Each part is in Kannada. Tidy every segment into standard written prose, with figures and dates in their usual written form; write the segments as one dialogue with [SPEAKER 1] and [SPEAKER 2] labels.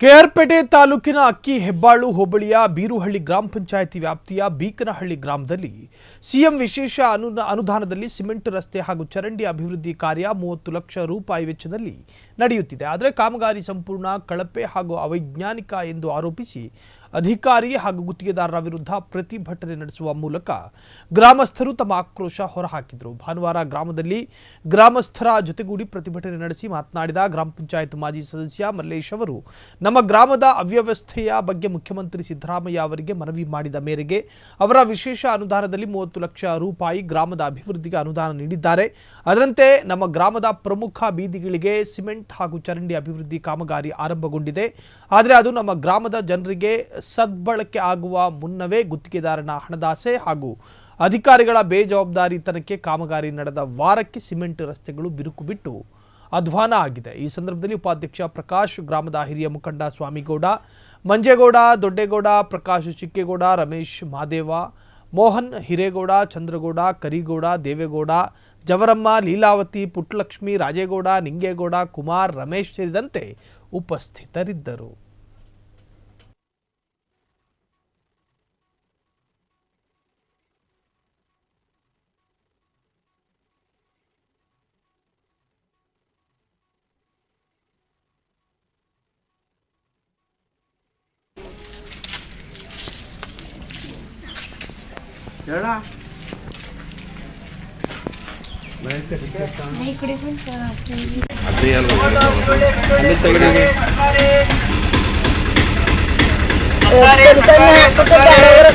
[SPEAKER 1] ಕೆಆರ್ಪೇಟೆ ತಾಲೂಕಿನ ಅಕ್ಕಿ ಹೆಬ್ಬಾಳು ಹೋಬಳಿಯ ಬೀರುಹಳ್ಳಿ ಗ್ರಾಮ ಪಂಚಾಯಿತಿ ವ್ಯಾಪ್ತಿಯ ಬೀಕನಹಳ್ಳಿ ಗ್ರಾಮದಲ್ಲಿ ಸಿಎಂ ವಿಶೇಷ ಅನುದಾನದಲ್ಲಿ ಸಿಮೆಂಟ್ ರಸ್ತೆ ಹಾಗೂ ಚರಂಡಿ ಅಭಿವೃದ್ಧಿ ಕಾರ್ಯ 30 ಲಕ್ಷ ರೂಪಾಯಿ ವೆಚ್ಚದಲ್ಲಿ ನಡೆಯುತ್ತಿದೆ. ಆದರೆ ಕಾಮಗಾರಿ ಸಂಪೂರ್ಣ ಕಳಪೆ ಹಾಗೂ ಅವೈಜ್ಞಾನಿಕ ಎಂದು ಆರೋಪಿಸಿ ಅಧಿಕಾರಿ ಹಾಗೂ ಗುತ್ತಿಗೆದಾರರ ವಿರುದ್ಧ ಪ್ರತಿಭಟನೆ ನಡೆಸುವ ಮೂಲಕ ಗ್ರಾಮಸ್ಥರು ತಮ್ಮ ಆಕ್ರೋಶ ಹೊರಹಾಕಿದರು. ಭಾನುವಾರ ಗ್ರಾಮದಲ್ಲಿ ಗ್ರಾಮಸ್ಥರ ಜೊತೆಗೂಡಿ ಪ್ರತಿಭಟನೆ ನಡೆಸಿ ಮಾತನಾಡಿದ ಗ್ರಾಮ ಪಂಚಾಯತ್ ಮಾಜಿ ಸದಸ್ಯ ಮಲ್ಲೇಶ್ ಅವರು, ನಮ್ಮ ಗ್ರಾಮದ ಅವ್ಯವಸ್ಥೆಯ ಬಗ್ಗೆ ಮುಖ್ಯಮಂತ್ರಿ ಸಿದ್ದರಾಮಯ್ಯ ಅವರಿಗೆ ಮನವಿ ಮಾಡಿದ ಮೇರೆಗೆ ಅವರ ವಿಶೇಷ ಅನುದಾನದಲ್ಲಿ 30 ಲಕ್ಷ ರೂಪಾಯಿ ಗ್ರಾಮದ ಅಭಿವೃದ್ಧಿಗೆ ಅನುದಾನ ನೀಡಿದ್ದಾರೆ. ಅದರಂತೆ ನಮ್ಮ ಗ್ರಾಮದ ಪ್ರಮುಖ ಬೀದಿಗಳಿಗೆ ಸಿಮೆಂಟ್ ಹಾಗೂ ಚರಂಡಿ ಅಭಿವೃದ್ಧಿ ಕಾಮಗಾರಿ ಆರಂಭಗೊಂಡಿದೆ. ಆದರೆ ಅದು ನಮ್ಮ ಗ್ರಾಮದ ಜನರಿಗೆ ಸದ್ಬಳಕೆ ಆಗುವ ಮುನ್ನವೇ ಗುತ್ತಿಗೆದಾರನ ಹಣದಾಸೆ ಹಾಗೂ ಅಧಿಕಾರಿಗಳ ಬೇಜವಾಬ್ದಾರಿತನಕ್ಕೆ ಕಾಮಗಾರಿ ನಡೆದ ವಾರಕ್ಕೆ ಸಿಮೆಂಟ್ ರಸ್ತೆಗಳು ಬಿರುಕು ಬಿಟ್ಟು ಅಧ್ವಾನ ಆಗಿದೆ. ಈ ಸಂದರ್ಭದಲ್ಲಿ ಉಪಾಧ್ಯಕ್ಷ ಪ್ರಕಾಶ್, ಗ್ರಾಮದ ಹಿರಿಯ ಮುಖಂಡ ಸ್ವಾಮಿಗೌಡ, ಮಂಜೇಗೌಡ, ದೊಡ್ಡೇಗೌಡ, ಪ್ರಕಾಶ್ ಚಿಕ್ಕೇಗೌಡ, ರಮೇಶ್ ಮಹಾದೇವ, ಮೋಹನ್ ಹಿರೇಗೌಡ, ಚಂದ್ರಗೌಡ, ಕರಿಗೌಡ, ದೇವೇಗೌಡ, ಜವರಮ್ಮ, ಲೀಲಾವತಿ, ಪುಟ್ಟಲಕ್ಷ್ಮಿ, ರಾಜೇಗೌಡ, ನಿಂಗೇಗೌಡ, ಕುಮಾರ್, ರಮೇಶ್ ಸೇರಿದಂತೆ ಉಪಸ್ಥಿತರಿದ್ದರು.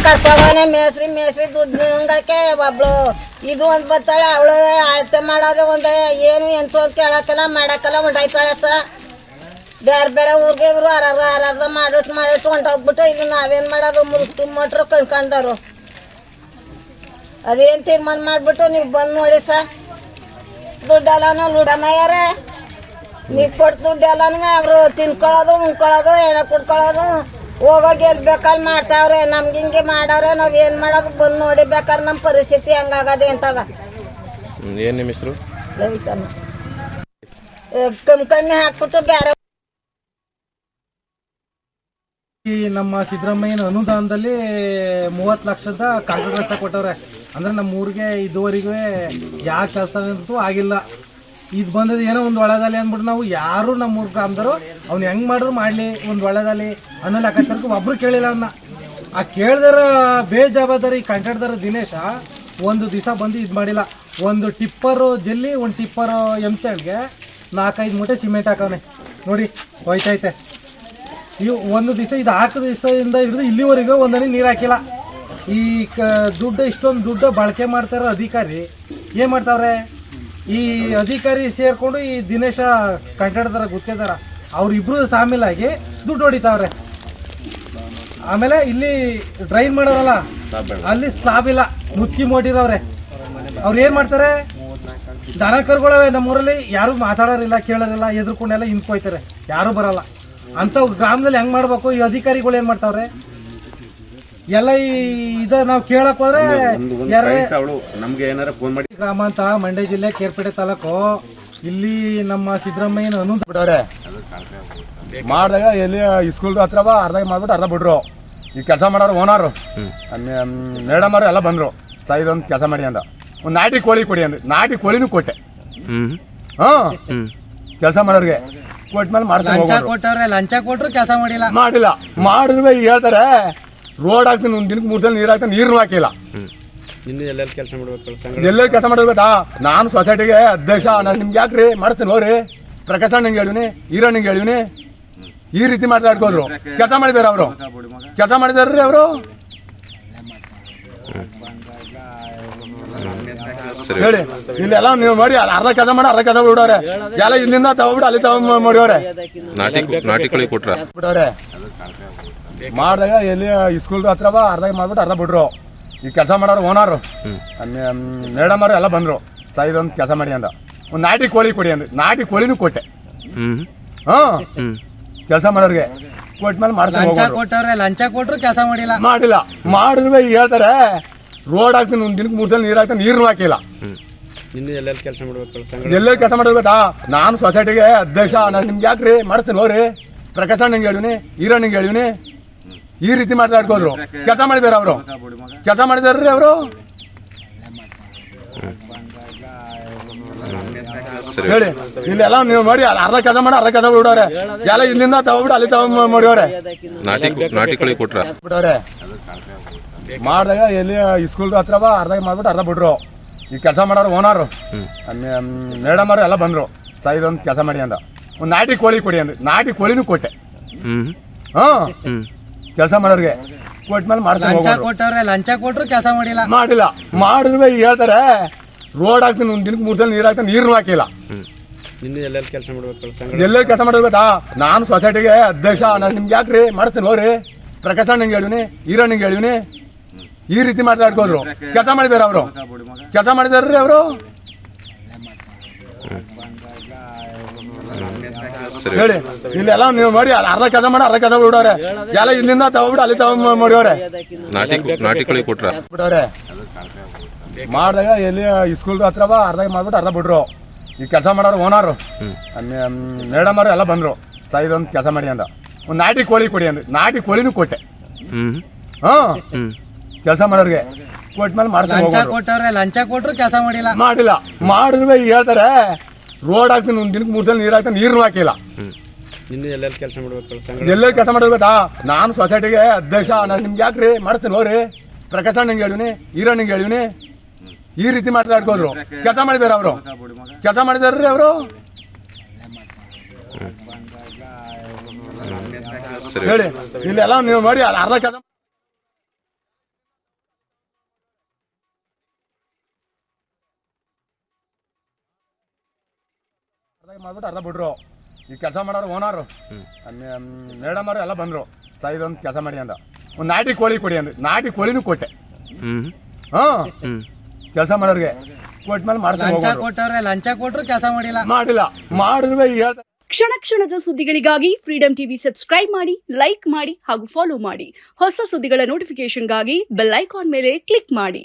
[SPEAKER 2] ಕರ್ಕೋಗನೆ ಮೇಸ್ರಿ ದುಡ್ಡು ಹಂಗಾಕೆ ಒಬ್ಳು ಇದು ಅಂತ ಬರ್ತಾಳೆ. ಅವಳು ಅಳತೆ ಮಾಡೋದು ಒಂದೇ, ಏನು ಎಂತ ಕೇಳಕ್ಕೆಲ್ಲ ಮಾಡಕ್ಕೆಲ್ಲ ಹೊಂಟಾಯ್ತಾಳೆ ಸ. ಬೇರೆ ಬೇರೆ ಊರಿಗೆ ಇವರು ಅರ್ಧ ಮಾಡಿಟ್ಟು ಹೊಂಟೋಗ್ಬಿಟ್ಟು ಇಲ್ಲಿ ನಾವೇನ್ ಮಾಡೋದು ಮುಟ್ರು ಕಣ್ಕೊಂಡವ್ರು. ಅದೇನು ತೀರ್ಮಾನ ಮಾಡ್ಬಿಟ್ಟು ನೀವು ಬಂದು ನೋಡಿ ಸ. ದುಡ್ಡೆಲ್ಲನೂ ಲುಡಮಯ್ಯಾರೆ, ನೀವು ಕೊಟ್ಟು ದುಡ್ಡೆಲ್ಲನೂ ಅವರು ತಿನ್ಕೊಳ್ಳೋದು, ಉಣ್ಕೊಳ್ಳೋದು, ಎಣ್ಣೆ ಕುಡ್ಕೊಳ್ಳೋದು, ಹೋಗೋಗಿ ಎಲ್ಲಿ ಬೇಕಾದ್ರೆ ಮಾಡ್ತಾವ್ರೆ. ನಮ್ಗೆ ಹಿಂಗೆ ಮಾಡವ್ರೆ, ನಾವ್ ಏನ್ ಮಾಡೋದು ಬಂದು ನೋಡಿ ಬೇಕಾದ್ರೆ ನಮ್ಮ ಪರಿಸ್ಥಿತಿ ಹಂಗಾಗದೆ ಅಂತವ.
[SPEAKER 3] ಏನ್ ನಿಮ್ಮ ಹೆಸರು?
[SPEAKER 2] ಕಮ್ಮಿ ಹಾಕ್ಬಿಟ್ಟು ಬೇರೆ
[SPEAKER 4] ನಮ್ಮ ಸಿದ್ದರಾಮಯ್ಯನ ಅನುದಾನದಲ್ಲಿ 30 ಲಕ್ಷದ ಕಾಂಕ್ರೀಟ್ ರಸ್ತೆ ಕೊಟ್ಟವ್ರೆ. ಅಂದ್ರೆ ನಮ್ಮ ಊರಿಗೆ ಇದುವರೆಗೂ ಯಾವ ಕೆಲಸ ಅಂತೂ ಆಗಿಲ್ಲ. ಇದು ಬಂದದ್ದು ಏನೋ ಒಂದು ಒಳ್ಳೆದಲ್ಲಿ ಅಂದ್ಬಿಟ್ಟು ನಾವು ಯಾರು ನಮ್ಮ ಊರ್ ಗ್ರಾಮದವರು ಅವ್ನು ಹೆಂಗ್ ಮಾಡ್ರು ಮಾಡ್ಲಿ ಒಂದು ಒಳ್ಳೆದಲ್ಲಿ ಅನ್ನೋ ಲೆಕ್ಕಾಚಾರಕ್ಕೆ ಒಬ್ರು ಕೇಳಿಲ್ಲ ಅವನ್ನ. ಆ ಕೇಳ್ದಾರ ಬೇಜವಾಬ್ದಾರಿ ಕಾಂಟ್ರಾಕ್ಟರ್ ದಿನೇಶ ಒಂದು ದಿವಸ ಬಂದು ಇದು ಮಾಡಿಲ್ಲ. ಒಂದು ಟಿಪ್ಪರು ಜಲ್ಲಿ, ಒಂದು ಟಿಪ್ಪರ್ ಎಂಚಳ್ಗೆ 4-5 ಮೂಟೆ ಸಿಮೆಂಟ್ ಹಾಕವನೆ ನೋಡಿ ಹೋಯ್ತೈತೆ. ಇವು ಒಂದು ದಿವಸ ಇದು ಹಾಕಿದ ದಿವಸದಿಂದ ಹಿಡಿದು ಇಲ್ಲಿವರೆಗೂ ಒಂದನೇ ನೀರು ಹಾಕಿಲ್ಲ. ಈ ದುಡ್ಡು ಇಷ್ಟೊಂದು ದುಡ್ಡು ಬಳಕೆ ಮಾಡ್ತಾರೋ ಅಧಿಕಾರಿ ಏನು ಮಾಡ್ತಾವ್ರೆ? ಈ ಅಧಿಕಾರಿ ಸೇರಿಕೊಂಡು ಈ ದಿನೇಶ ಕಾಂಟ್ರಾಕ್ಟರ್ ಗುತ್ತಿಗೆದಾರ ಅವ್ರಿಬ್ರು ಸಾಮಿಲಾಗಿ ದುಡ್ಡು ಹೊಡಿತಾವ್ರೆ. ಆಮೇಲೆ ಇಲ್ಲಿ ಡ್ರೈನ್ ಮಾಡೋರಲ್ಲ ಅಲ್ಲಿ ಸ್ಲಾಬ್ ಇಲ್ಲ, ಮುಚ್ಚಿ ಮೋಟಿರವ್ರೆ. ಅವ್ರು ಏನು ಮಾಡ್ತಾರೆ? ದನ ಕರ್ಗಳವೆ ನಮ್ಮೂರಲ್ಲಿ ಯಾರು ಮಾತಾಡೋರಿಲ್ಲ, ಕೇಳೋರಿಲ್ಲ, ಎದ್ರುಕೊಂಡೆಲ್ಲ ಹಿಂದ್ಕೊಯ್ತಾರೆ, ಯಾರು ಬರಲ್ಲ. ಅಂತ ಗ್ರಾಮದಲ್ಲಿ ಹೆಂಗ್ ಮಾಡ್ಬೇಕು? ಈ ಅಧಿಕಾರಿಗಳು ಏನ್ ಮಾಡ್ತಾವ್ರೆ ಎಲ್ಲ ಇದ ನಾವು ಕೇಳಕ್ ಹೋದ್ರೆ ಗ್ರಾಮ ಅಂತ ಮಂಡ್ಯ ಜಿಲ್ಲೆ ಕೇರ್ಪೇಟೆ ತಾಲೂಕು. ಇಲ್ಲಿ ನಮ್ಮ ಸಿದ್ದರಾಮಯ್ಯನ ಅನುದಾನ
[SPEAKER 5] ಮಾಡಿದಾಗ ಎಲ್ಲಿ ಸ್ಕೂಲ್ ಹತ್ರ ಅರ್ಧ ಮಾಡ್ಬಿಟ್ಟು ಅರ್ಧ ಬಿಟ್ರು. ಈ ಕೆಲಸ ಮಾಡೋರು ಓನರ್ ಮೇಡಮ್ ಅವರು ಎಲ್ಲ ಬಂದ್ರು, ಇದೊಂದು ಕೆಲಸ ಮಾಡಿ ಅಂದ. ಒಂದು ನಾಟಿ ಕೋಳಿ ಕೊಡಿ ಅಂದ್ರೆ ನಾಟಿ ಕೋಳಿನೂ ಕೊಟ್ಟೆ. ಕೆಲಸ ಮಾಡೋರಿಗೆ ಕೊಟ್ಮೇಲೆ
[SPEAKER 4] ಕೊಟ್ಟವ್ರೆ, ಲಂಚ ಕೊಟ್ರು ಕೆಲಸ ಮಾಡಿಲ್ಲ.
[SPEAKER 5] ಮಾಡಿದ್ರೆ ಈಗ ಹೇಳ್ತಾರೆ ರೋಡ್ ಹಾಕ್ತೀನಿ, ಒಂದು ದಿನಕ್ಕೆ 3 ಸಲ ನೀರು ಹಾಕ್ತೀನಿ, ನೀರು ಹಾಕಿಲ್ಲ.
[SPEAKER 3] ಎಲ್ಲೆಲ್ಲಿ ಕೆಲಸ ಮಾಡ್ಬೇಕು?
[SPEAKER 5] ಎಲ್ಲೆಲ್ಲಿ ಕೆಲಸ ಮಾಡ್ಬೇಕಾ? ನಾನು ಸೊಸೈಟಿಗೆ ಅಧ್ಯಕ್ಷ, ನಾನು ನಿಮ್ಗೆ ಯಾಕ್ರಿ ಮಾಡ್ತೀನಿ ನೋಡ್ರಿ, ಪ್ರಕಾಶ್ ನಿಂಗೆ ಹೇಳಿವ್ನಿ, ಈರಣ್ಣಿಗೆ ಹೇಳಿವ್ನಿ, ಈ ರೀತಿ ಮಾತಾಡ್ಕೋದ್ರು. ಕೆಲಸ ಮಾಡಿದಾರೆ ಅವರು, ಕೆಲಸ ಮಾಡಿದಾರ್ರಿ ಅವರು. ಹೇಳಿ ಇಲ್ಲೆಲ್ಲ ನೀವು ನೋಡಿ, ಅರ್ಧ ಕೆಲಸ ಮಾಡಿ ಅರ್ಧ ಕೆಲಸ ಬಿಡೋರೆ ಎಲ್ಲ. ಇಲ್ಲಿಂದ ತಗೋಬಿಟ್ಟು ಅಲ್ಲಿ ತಗೊಂಡ್ ಮಾಡಿವ್ರೆ,
[SPEAKER 3] ನಾಟಿ ಕೋಳಿ ಕೊಟ್ರ
[SPEAKER 5] ಬಿಡವ್ರೆ. ಮಾಡಿದಾಗ ಎಲ್ಲಿ ಸ್ಕೂಲ್ ಹತ್ರ ಅರ್ಧ ಮಾಡ್ಬಿಟ್ಟು ಅರ್ಧ ಬಿಟ್ರು. ಈ ಕೆಲಸ ಮಾಡೋರು ಓನರ್ ಮೇಡಮ್ ಅವರು ಎಲ್ಲ ಬಂದ್ರು, ಇದೊಂದು ಕೆಲಸ ಮಾಡಿ ಅಂದ. ಒಂದು ನಾಟಿ ಕೋಳಿ ಕೊಡಿ ಅಂದ್ರೆ ನಾಟಿ ಕೋಳಿನೂ ಕೊಟ್ಟೆ. ಕೆಲಸ ಮಾಡೋರಿಗೆ ಕೊಟ್ಮೇಲೆ
[SPEAKER 4] ಕೊಟ್ಟವ್ರೆ, ಲಂಚ ಕೊಟ್ರು ಕೆಲಸ ಮಾಡಿಲ್ಲ.
[SPEAKER 5] ಮಾಡಿದ್ರೆ ಈಗ ಹೇಳ್ತಾರೆ ರೋಡ್ ಹಾಕ್ತೀನಿ, ಒಂದು ದಿನಕ್ಕೆ 3 ಸಲ ನೀರು ಹಾಕ್ತೀನಿ, ನೀರು ಹಾಕಿಲ್ಲ.
[SPEAKER 3] ಎಲ್ಲೆಲ್ಲಿ ಕೆಲಸ ಮಾಡ್ಬೇಕು?
[SPEAKER 5] ಎಲ್ಲೆಲ್ಲಿ ಕೆಲಸ ಮಾಡ್ಬೇಕಾ? ನಾನು ಸೊಸೈಟಿಗೆ ಅಧ್ಯಕ್ಷ, ನಾನು ನಿಮ್ಗೆ ಯಾಕ್ರಿ ಮಾಡ್ತೀನಿ ನೋಡ್ರಿ, ಪ್ರಕಾಶ್ ಅಣ್ಣಂಗೆ ಹೇಳಿವ್ನಿ ಈರಣ್ಣಂಗೆ ಹೇಳಿವ್ನಿ ಈ ರೀತಿ ಮಾತಾಡ್ಕೋದ್ರು. ಕೆಲಸ ಮಾಡಿದಾರೆ ಅವರು, ಕೆಲಸ ಮಾಡಿದಾರ್ರಿ ಅವರು. ಹೇಳಿ ಇಲ್ಲೆಲ್ಲ ನೀವು ನೋಡಿ, ಅರ್ಧ ಕೆಲಸ ಮಾಡಿ ಅರ್ಧ ಕೆಲಸ ಬಿಡೋರೆ. ಎಲ್ಲ ಇಲ್ಲಿಂದ ತಗೊಬಿಟ್ಟು ಅಲ್ಲಿ ತಗೊಂಡ್ ಮಾಡಿವ್ರೆ.
[SPEAKER 3] ನಾಟಿ ಕೋಳಿ ಕೊಟ್ರ
[SPEAKER 5] ಬಿಡೋರೆ ಮಾಡಿದಾಗ ಎಲ್ಲಿ ಸ್ಕೂಲ್ ಹತ್ರ ಅರ್ಧ ಮಾಡ್ಬಿಟ್ಟು ಅರ್ಧ ಬಿಟ್ರು. ಈ ಕೆಲಸ ಮಾಡೋರು ಓನರು ಮೇಡಮ್ ಅವರು ಎಲ್ಲ ಬಂದರು, ಸರ್ ಇದೊಂದು ಕೆಲಸ ಮಾಡಿ ಅಂದ. ಒಂದು ನಾಟಿ ಕೋಳಿ ಕೊಡಿ ಅಂದ್ರೆ ನಾಟಿ ಕೋಳಿನೂ ಕೊಟ್ಟೆ. ಕೆಲಸ ಮಾಡೋರಿಗೆ ಕೊಟ್ಮೇಲೆ ಮಾಡ್ತಾರೆ.
[SPEAKER 4] ಲಂಚ ಕೊಟ್ರು ಕೆಲಸ ಮಾಡಿಲ್ಲ
[SPEAKER 5] ಮಾಡಿದ್ರೆ ಹೇಳ್ತಾರೆ ರೋಡ್ ಹಾಕ್ತೀನಿ, ಒಂದು ದಿನಕ್ಕೆ 3 ಸಲ ನೀರು ಹಾಕ್ತೀನಿ, ನೀರು ಹಾಕಿಲ್ಲ.
[SPEAKER 3] ನಿನ್ನೆ ಎಲ್ಲೆಲ್ಲಿ ಕೆಲಸ ಮಾಡ್ಬೇಕು?
[SPEAKER 5] ಎಲ್ಲೇ ಕೆಲಸ ಮಾಡ್ಬೇಕಾ? ನಾನು ಸೊಸೈಟಿಗೆ ಅಧ್ಯಕ್ಷ, ನಾನು ನಿಮ್ಗೆ ಯಾಕ್ರಿ ಮಾಡ್ತೀನಿ ಹೋಗ್ರಿ. ಪ್ರಕಾಶ್ ಅಣ್ಣಂಗೆ ಹೇಳಿವ್ನಿ ಈರಣ್ಣಂಗೆ ಹೇಳಿವ್ನಿ ಈ ರೀತಿ ಮಾತಾಡ್ಕೋದ್ರು. ಕೆಲಸ ಮಾಡಿದಾರೆ ಅವರು, ಕೆಲಸ ಮಾಡಿದಾರ್ರಿ ಅವರು. ಹೇಳಿ ಇಲ್ಲೆಲ್ಲ ನೀವು ನೋಡಿ, ಅರ್ಧ ಕೆಲಸ ಮಾಡಿ ಅರ್ಧ ಕೆಲಸ ಬಿಡೋರೆ. ಎಲ್ಲ ಇಲ್ಲಿಂದ ತಗೊಬಿಟ್ಟು ಅಲ್ಲಿ ತಗೊಂಡ್ ಮಾಡಿವ್ರೆ.
[SPEAKER 3] ನಾಟಿ ಕೋಳಿ ಕೊಟ್ರ
[SPEAKER 5] ಬಿಡೋರೆ ಮಾಡಿದಾಗ ಎಲ್ಲಿ ಸ್ಕೂಲ್ ಹತ್ರ ಅರ್ಧ ಮಾಡ್ಬಿಟ್ಟು ಅರ್ಧ ಬಿಟ್ರು. ಈ ಕೆಲಸ ಮಾಡೋರು ಓನರು ಮೇಡಮ್ ಅವರು ಎಲ್ಲ ಬಂದರು, ಸರ್ ಇದೊಂದು ಕೆಲಸ ಮಾಡಿ ಅಂದ. ಒಂದು ನಾಟಿ ಕೋಳಿ ಕೊಡಿ ಅಂದ್ರೆ ನಾಟಿ ಕೋಳಿನೂ ಕೊಟ್ಟೆ. ಕೆಲಸ ಮಾಡೋರಿಗೆ ಕೊಟ್ಮೇಲೆ ಮಾಡ್ತಾರೆ.
[SPEAKER 4] ಲಂಚ ಕೊಟ್ರು ಕೆಲಸ ಮಾಡಿಲ್ಲ
[SPEAKER 5] ಮಾಡಿದ್ರೆ ಹೇಳ್ತಾರೆ ರೋಡ್ ಹಾಕ್ತೀನಿ, ಒಂದು ದಿನಕ್ಕೆ 3 ಸಲ ನೀರು ಹಾಕ್ತೀನಿ, ನೀರು ಹಾಕಿಲ್ಲ.
[SPEAKER 3] ನಿನ್ನೆ ಎಲ್ಲೆಲ್ಲಿ ಕೆಲಸ ಮಾಡ್ಬೇಕು?
[SPEAKER 5] ಎಲ್ಲೇ ಕೆಲಸ ಮಾಡ್ಬೇಕಾ? ನಾನು ಸೊಸೈಟಿಗೆ ಅಧ್ಯಕ್ಷ, ನಾನು ನಿಮ್ಗೆ ಯಾಕ್ರಿ ಮಾಡ್ತೀನಿ ಹೋಗ್ರಿ. ಪ್ರಕಾಶ್ ಅಣ್ಣಂಗೆ ಹೇಳಿವ್ನಿ ಈರಣ್ಣಂಗೆ ಹೇಳಿವ್ನಿ ಈ ರೀತಿ ಮಾತಾಡ್ಕೋದ್ರು. ಕೆಲಸ ಮಾಡಿದಾರೆ ಅವರು, ಕೆಲಸ ಮಾಡಿದಾರ್ರಿ ಅವರು. ಹೇಳಿ ಇಲ್ಲೆಲ್ಲ ನೀವು ನೋಡಿ, ಅರ್ಧ ಕೆಲಸ ಮಾಡ್ಬಿಟ್ಟು ಅರ್ಧ ಬಿಟ್ರು. ಈ ಕೆಲಸ ಮಾಡೋರು ಓನರು ಮೇಡಮ್ ಅವರು ಎಲ್ಲ ಬಂದರು, ಸರ್ ಇದೊಂದು ಕೆಲಸ ಮಾಡಿ ಅಂದ. ಒಂದು ನಾಟಿ ಕೋಳಿ ಕೊಡಿ ಅಂದ್ರೆ ನಾಟಿ ಕೋಳಿನೂ ಕೊಟ್ಟೆ. ಕೆಲಸ ಮಾಡೋರಿಗೆ ಕೊಟ್ಮೇಲೆ ಮಾಡ್ತಾರೆ.
[SPEAKER 4] ಲಂಚ ಕೊಟ್ರು ಕೆಲಸ ಮಾಡಿಲ್ಲ
[SPEAKER 5] ಮಾಡಿದ್ರೆ ಹೇಳ್ತಾರೆ.
[SPEAKER 6] ಕ್ಷಣ ಕ್ಷಣದ ಸುದ್ದಿಗಳಿಗಾಗಿ ಫ್ರೀಡಂ ಟಿವಿ ಸಬ್ಸ್ಕ್ರೈಬ್ ಮಾಡಿ, ಲೈಕ್ ಮಾಡಿ ಹಾಗೂ ಫಾಲೋ ಮಾಡಿ. ಹೊಸ ಸುದ್ದಿಗಳ ನೋಟಿಫಿಕೇಶನ್ಗಾಗಿ ಬೆಲ್ ಐಕಾನ್ ಮೇಲೆ ಕ್ಲಿಕ್ ಮಾಡಿ.